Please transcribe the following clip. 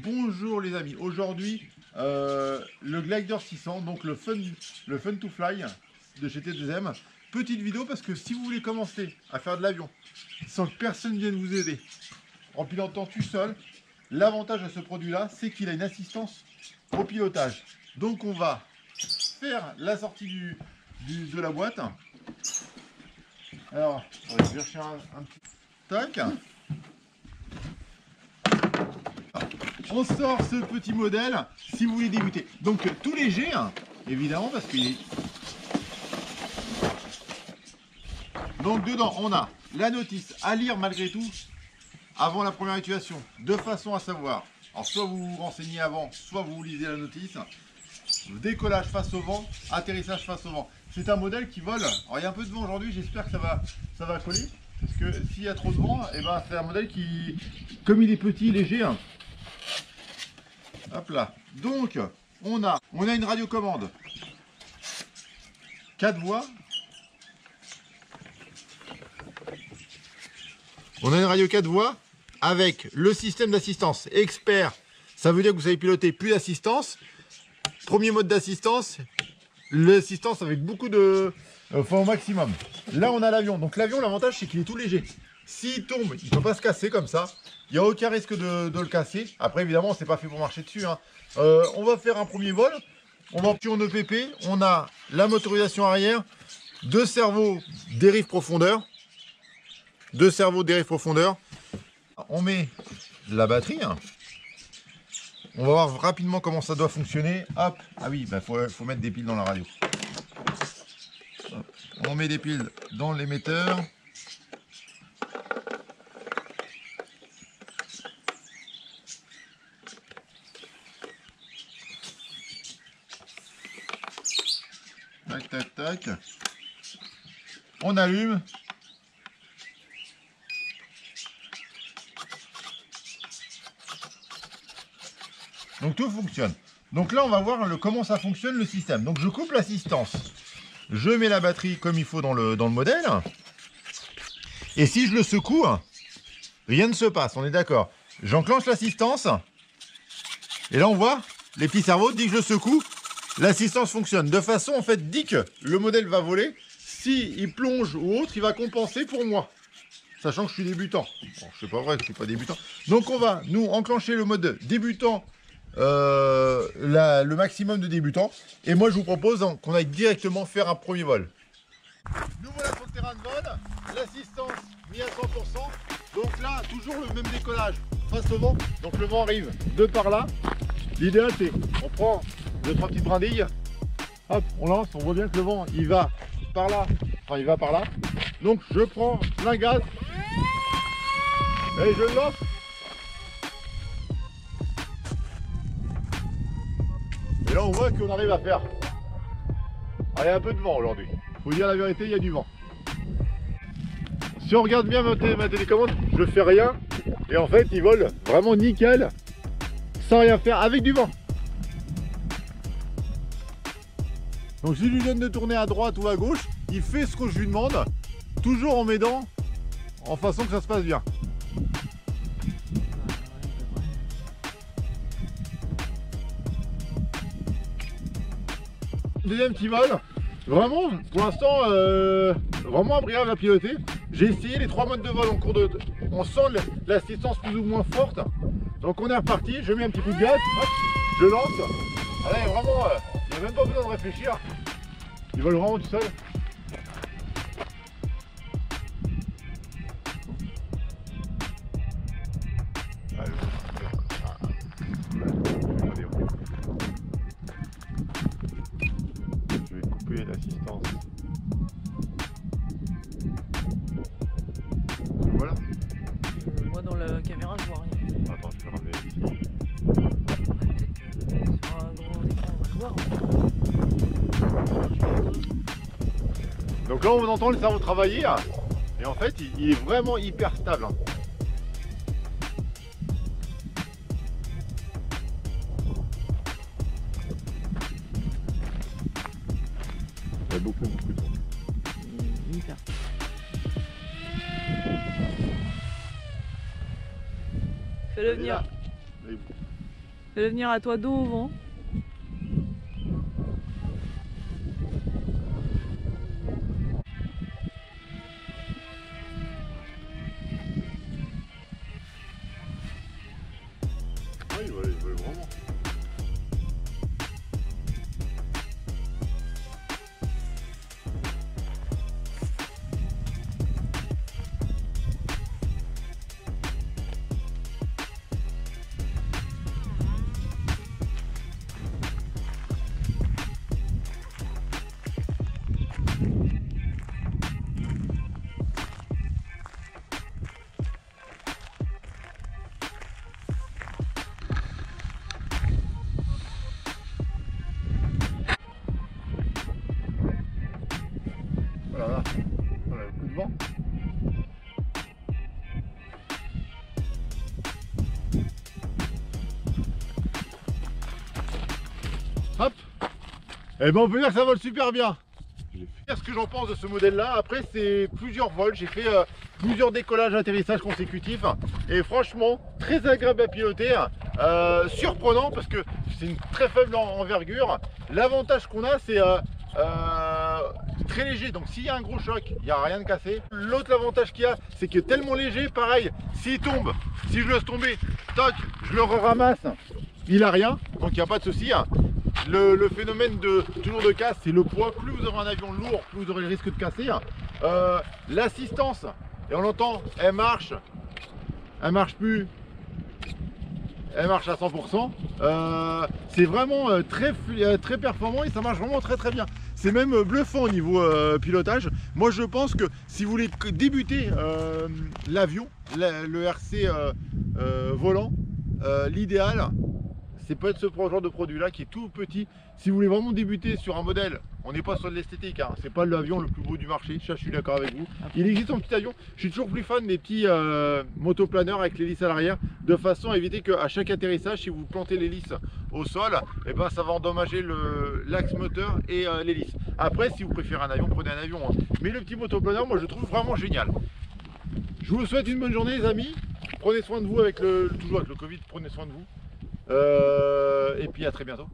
Bonjour les amis, aujourd'hui le Glider 600, donc le Fun to Fly de chez T2M. Petite vidéo parce que si vous voulez commencer à faire de l'avion sans que personne vienne vous aider, en pilotant tout seul, l'avantage de ce produit là c'est qu'il a une assistance au pilotage. Donc on va faire la sortie de la boîte. Alors on va chercher un petit tac. On sort ce petit modèle si vous voulez débuter. Donc tout léger, hein, évidemment, parce qu'il est... Donc dedans, on a la notice à lire malgré tout avant la première utilisation, de façon à savoir. Alors soit vous vous renseignez avant, soit vous lisez la notice. Décollage face au vent, atterrissage face au vent. C'est un modèle qui vole. Alors il y a un peu de vent aujourd'hui, j'espère que ça va coller. Parce que s'il y a trop de vent, et ben, c'est un modèle qui, comme il est petit, léger, hein, hop là. Donc, on a une radiocommande 4 voies. On a une radio 4 voies avec le système d'assistance expert. Ça veut dire que vous savez piloter plus d'assistance. Premier mode d'assistance, l'assistance avec beaucoup de... Enfin, au maximum. Là, on a l'avion. Donc l'avion, l'avantage, c'est qu'il est tout léger. S'il tombe, il ne peut pas se casser comme ça. Il n'y a aucun risque de le casser. Après, évidemment, c'est pas fait pour marcher dessus, hein. On va faire un premier vol. On va sur nos EPP. On a la motorisation arrière. 2 cerveaux dérive profondeur. 2 cerveaux dérive profondeur. On met la batterie, hein. On va voir rapidement comment ça doit fonctionner. Hop. Ah oui, bah faut mettre des piles dans la radio. Hop. On met des piles dans l'émetteur. Tac, tac, tac. On allume. Donc tout fonctionne. Donc là, on va voir comment ça fonctionne le système. Donc je coupe l'assistance. Je mets la batterie comme il faut dans le modèle. Et si je le secoue, rien ne se passe, on est d'accord. J'enclenche l'assistance. Et là, on voit les petits cerveaux. Dès que je le secoue, l'assistance fonctionne. De façon, en fait, dès que le modèle va voler, s'il plonge ou autre, il va compenser pour moi. Sachant que je suis débutant. Bon, c'est pas vrai que je suis pas débutant. Donc on va, nous, enclencher le mode débutant. Le maximum de débutants. Et moi je vous propose qu'on aille directement faire un premier vol. Nous voilà sur le terrain de vol, l'assistance mis à 100%. Donc là toujours le même décollage face au vent. Donc le vent arrive de par là. L'idéal c'est on prend 2-3 petites brindilles, hop, on lance, on voit bien que le vent il va par là, enfin il va par là. Donc je prends plein gaz et je le lance. Et là on voit qu'on arrive à faire. Ah, il y a un peu de vent aujourd'hui. Faut dire la vérité, il y a du vent. Si on regarde bien ma télécommande, je fais rien. Et en fait il vole vraiment nickel. Sans rien faire avec du vent. Donc si je lui donne de tourner à droite ou à gauche, il fait ce que je lui demande. Toujours en m'aidant. En façon que ça se passe bien. Deuxième petit vol, vraiment pour l'instant vraiment agréable à piloter. J'ai essayé les 3 modes de vol en cours de... On sent l'assistance plus ou moins forte. Donc on est reparti, je mets un petit coup de gaz, hop, je lance. Ah là, vraiment, il n'y a même pas besoin de réfléchir. Il vole vraiment tout seul. L'assistance. Voilà. Moi dans la caméra je vois rien. Attends, je vais ramener ici. Peut-être sur un grand écran on va le voir. Donc là on entend le cerveau travailler et en fait il est vraiment hyper stable. Il y a beaucoup de temps. Hyper. Fais-le venir. Ça va venir à toi dos au vent. Oui, il vole vraiment. Voilà, voilà le coup de vent. Hop. Et ben on peut dire que ça vole super bien. Ce que j'en pense de ce modèle là, après c'est plusieurs vols, j'ai fait plusieurs décollages atterrissages consécutifs et franchement très agréable à piloter, surprenant parce que c'est une très faible envergure. L'avantage qu'on a c'est très léger, donc s'il y a un gros choc il n'y a rien de cassé. L'autre avantage qu'il y a c'est que tellement léger, pareil, s'il tombe, si je le laisse tomber, toc, je le ramasse, il a rien, donc il n'y a pas de souci. Le phénomène toujours de casse, c'est le poids. Plus vous aurez un avion lourd, plus vous aurez le risque de casser. L'assistance, et on l'entend, elle marche plus, elle marche à 100%. C'est vraiment très performant et ça marche vraiment très bien. C'est même bluffant au niveau pilotage. Moi je pense que si vous voulez débuter l'avion, le RC volant, l'idéal, c'est peut-être ce genre de produit là qui est tout petit. Si vous voulez vraiment débuter sur un modèle, on n'est pas sur de l'esthétique, hein. C'est pas l'avion le plus beau du marché, ça je suis d'accord avec vous. Il existe un petit avion, je suis toujours plus fan des petits motoplaneurs avec l'hélice à l'arrière, de façon à éviter qu'à chaque atterrissage, si vous plantez l'hélice au sol, et ben ça va endommager l'axe moteur et l'hélice. Après, si vous préférez un avion, prenez un avion, hein. Mais le petit motoplaneur, moi je le trouve vraiment génial. Je vous souhaite une bonne journée les amis, prenez soin de vous toujours avec le Covid, prenez soin de vous. Et puis à très bientôt.